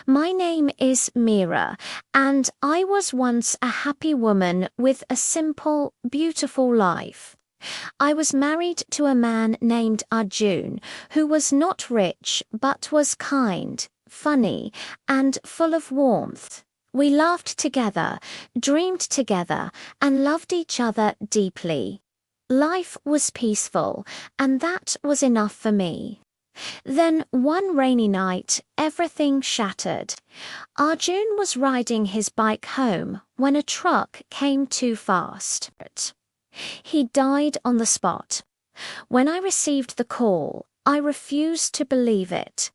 My name is Mira, and I was once a happy woman with a simple, beautiful life. I was married to a man named Arjun, who was not rich but was kind, funny, and full of warmth. We laughed together, dreamed together, and loved each other deeply. Life was peaceful, and that was enough for me. Then one rainy night, everything shattered. Arjun was riding his bike home when a truck came too fast. He died on the spot. When I received the call, I refused to believe it.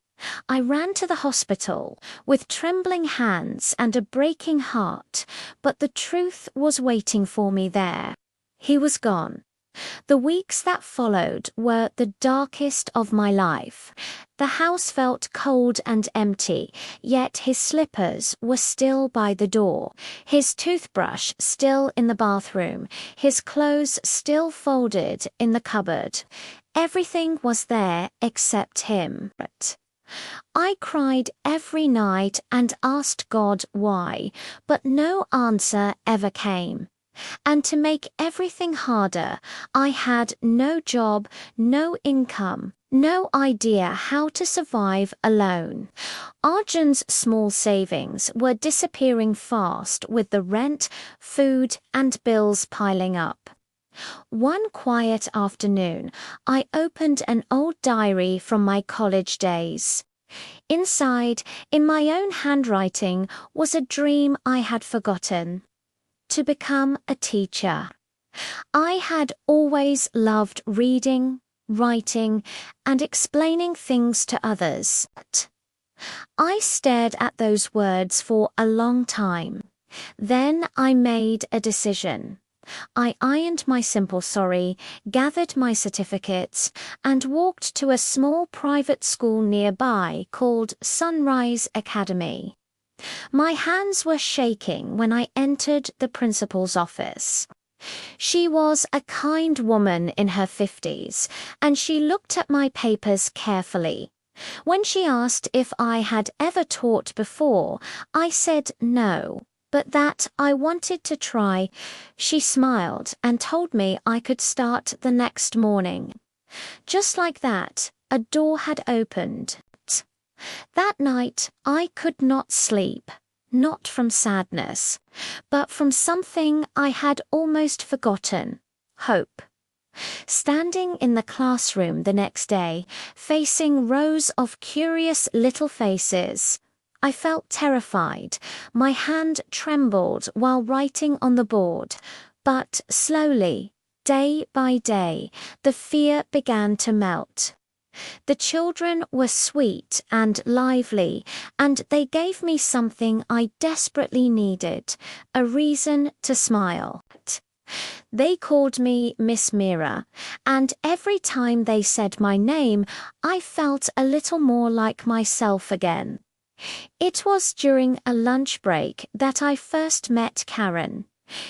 I ran to the hospital with trembling hands and a breaking heart, but the truth was waiting for me there. He was gone. The weeks that followed were the darkest of my life. The house felt cold and empty, yet his slippers were still by the door, his toothbrush still in the bathroom, his clothes still folded in the cupboard. Everything was there except him. I cried every night and asked God why, but no answer ever came. And to make everything harder, I had no job, no income, no idea how to survive alone. Arjun's small savings were disappearing fast with the rent, food, and bills piling up. One quiet afternoon, I opened an old diary from my college days. Inside, in my own handwriting, was a dream I had forgotten: to become a teacher. I had always loved reading, writing, and explaining things to others. I stared at those words for a long time. Then I made a decision. I ironed my simple sorry, gathered my certificates, and walked to a small private school nearby called Sunrise Academy. My hands were shaking when I entered the principal's office. She was a kind woman in her 50s, and she looked at my papers carefully. When she asked if I had ever taught before, I said no, but that I wanted to try. She smiled and told me I could start the next morning. Just like that, a door had opened. That night, I could not sleep, not from sadness, but from something I had almost forgotten: hope. Standing in the classroom the next day, facing rows of curious little faces, I felt terrified. My hand trembled while writing on the board, but slowly, day by day, the fear began to melt. The children were sweet and lively, and they gave me something I desperately needed: a reason to smile. They called me Miss Mira, and every time they said my name, I felt a little more like myself again. It was during a lunch break that I first met Karen.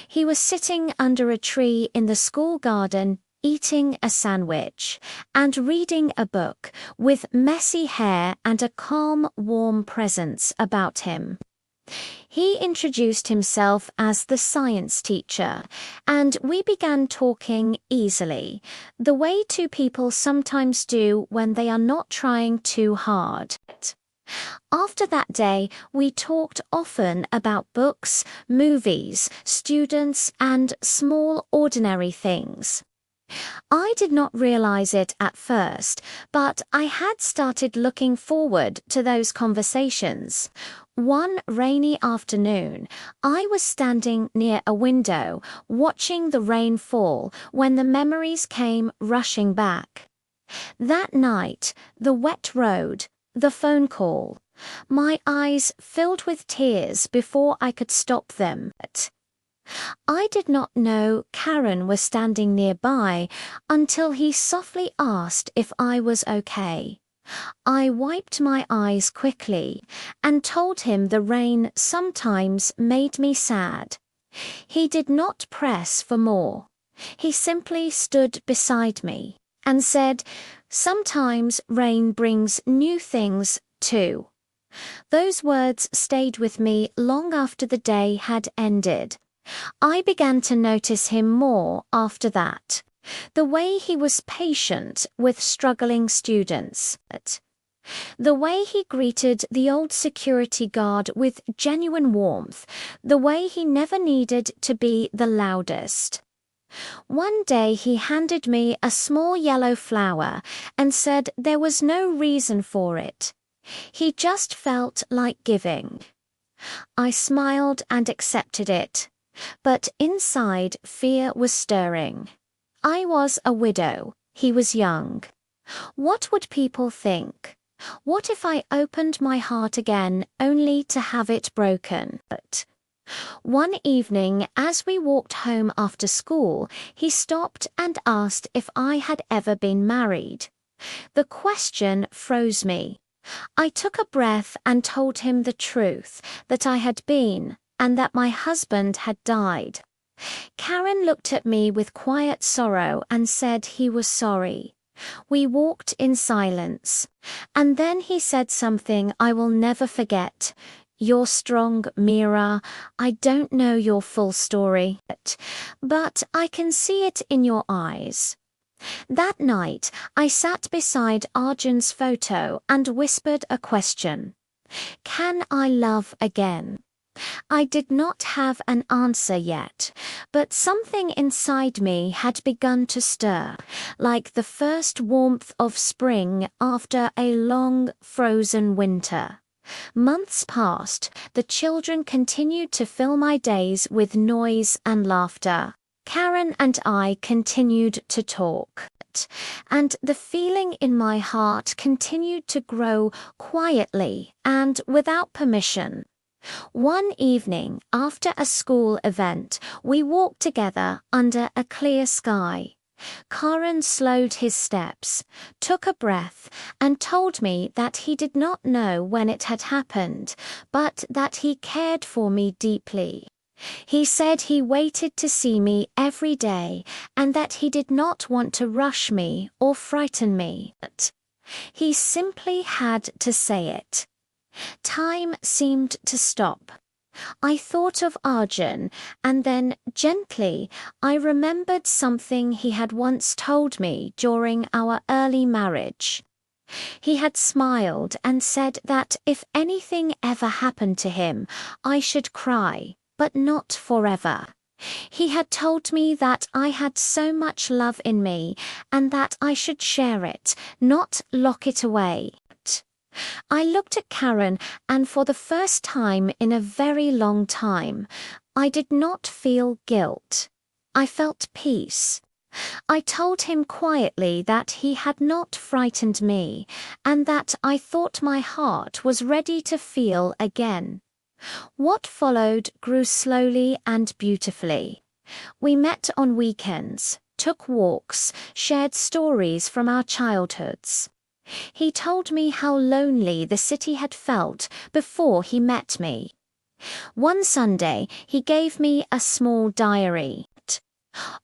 He was sitting under a tree in the school garden, eating a sandwich and reading a book, with messy hair and a calm, warm presence about him. He introduced himself as the science teacher, and we began talking easily, the way two people sometimes do when they are not trying too hard. After that day, we talked often about books, movies, students, and small, ordinary things. I did not realize it at first, but I had started looking forward to those conversations. One rainy afternoon, I was standing near a window, watching the rain fall, when the memories came rushing back. That night, the wet road, the phone call, my eyes filled with tears before I could stop them. I did not know Karen was standing nearby until he softly asked if I was okay. I wiped my eyes quickly and told him the rain sometimes made me sad. He did not press for more. He simply stood beside me and said, "Sometimes rain brings new things too." Those words stayed with me long after the day had ended. I began to notice him more after that. The way he was patient with struggling students. The way he greeted the old security guard with genuine warmth. The way he never needed to be the loudest. One day he handed me a small yellow flower and said there was no reason for it. He just felt like giving. I smiled and accepted it, but inside fear was stirring. I was a widow. He was young. What would people think? What if I opened my heart again only to have it broken? But one evening, as we walked home after school, he stopped and asked if I had ever been married. The question froze me. I took a breath and told him the truth, that I had been, and that my husband had died. Karen looked at me with quiet sorrow and said he was sorry. We walked in silence, and then he said something I will never forget. "You're strong, Mira. I don't know your full story, but I can see it in your eyes." That night, I sat beside Arjun's photo and whispered a question. Can I love again? I did not have an answer yet, but something inside me had begun to stir, like the first warmth of spring after a long, frozen winter. Months passed. The children continued to fill my days with noise and laughter. Karen and I continued to talk, and the feeling in my heart continued to grow quietly and without permission. One evening, after a school event, we walked together under a clear sky. Karen slowed his steps, took a breath, and told me that he did not know when it had happened, but that he cared for me deeply. He said he waited to see me every day and that he did not want to rush me or frighten me. He simply had to say it. Time seemed to stop. I thought of Arjun, and then, gently, I remembered something he had once told me during our early marriage. He had smiled and said that if anything ever happened to him, I should cry, but not forever. He had told me that I had so much love in me, and that I should share it, not lock it away. I looked at Karen, and for the first time in a very long time, I did not feel guilt. I felt peace. I told him quietly that he had not frightened me, and that I thought my heart was ready to feel again. What followed grew slowly and beautifully. We met on weekends, took walks, shared stories from our childhoods. He told me how lonely the city had felt before he met me. One Sunday, he gave me a small diary.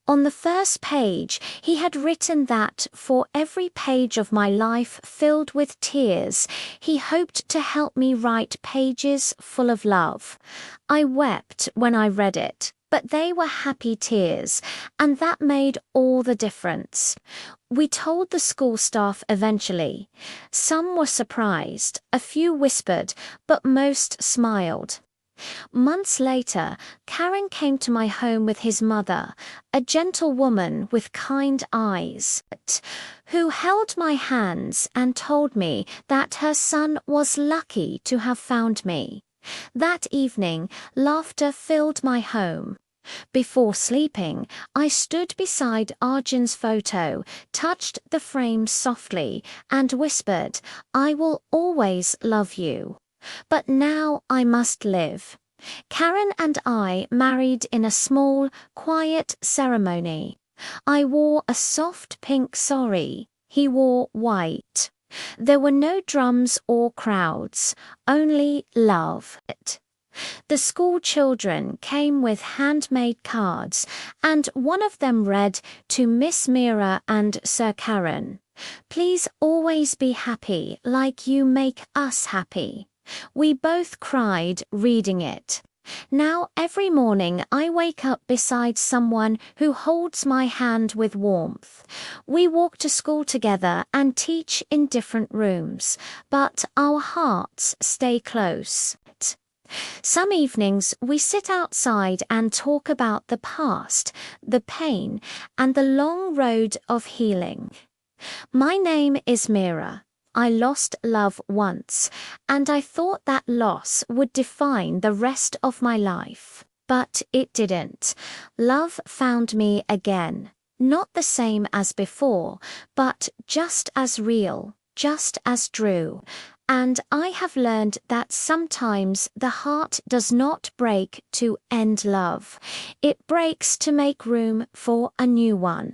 On the first page, he had written that for every page of my life filled with tears, he hoped to help me write pages full of love. I wept when I read it, but they were happy tears, and that made all the difference. We told the school staff eventually. Some were surprised, a few whispered, but most smiled. Months later, Karen came to my home with his mother, a gentle woman with kind eyes, who held my hands and told me that her son was lucky to have found me. That evening, laughter filled my home. Before sleeping, I stood beside Arjun's photo, touched the frame softly, and whispered, "I will always love you. But now I must live." Karen and I married in a small, quiet ceremony. I wore a soft pink sari. He wore white. There were no drums or crowds, only love. The school children came with handmade cards, and one of them read, "To Miss Mira and Sir Karen, please always be happy like you make us happy." We both cried reading it. Now every morning I wake up beside someone who holds my hand with warmth. We walk to school together and teach in different rooms, but our hearts stay close. Some evenings we sit outside and talk about the past, the pain, and the long road of healing. My name is Mira. I lost love once, and I thought that loss would define the rest of my life. But it didn't. Love found me again. Not the same as before, but just as real, just as true. And I have learned that sometimes the heart does not break to end love. It breaks to make room for a new one.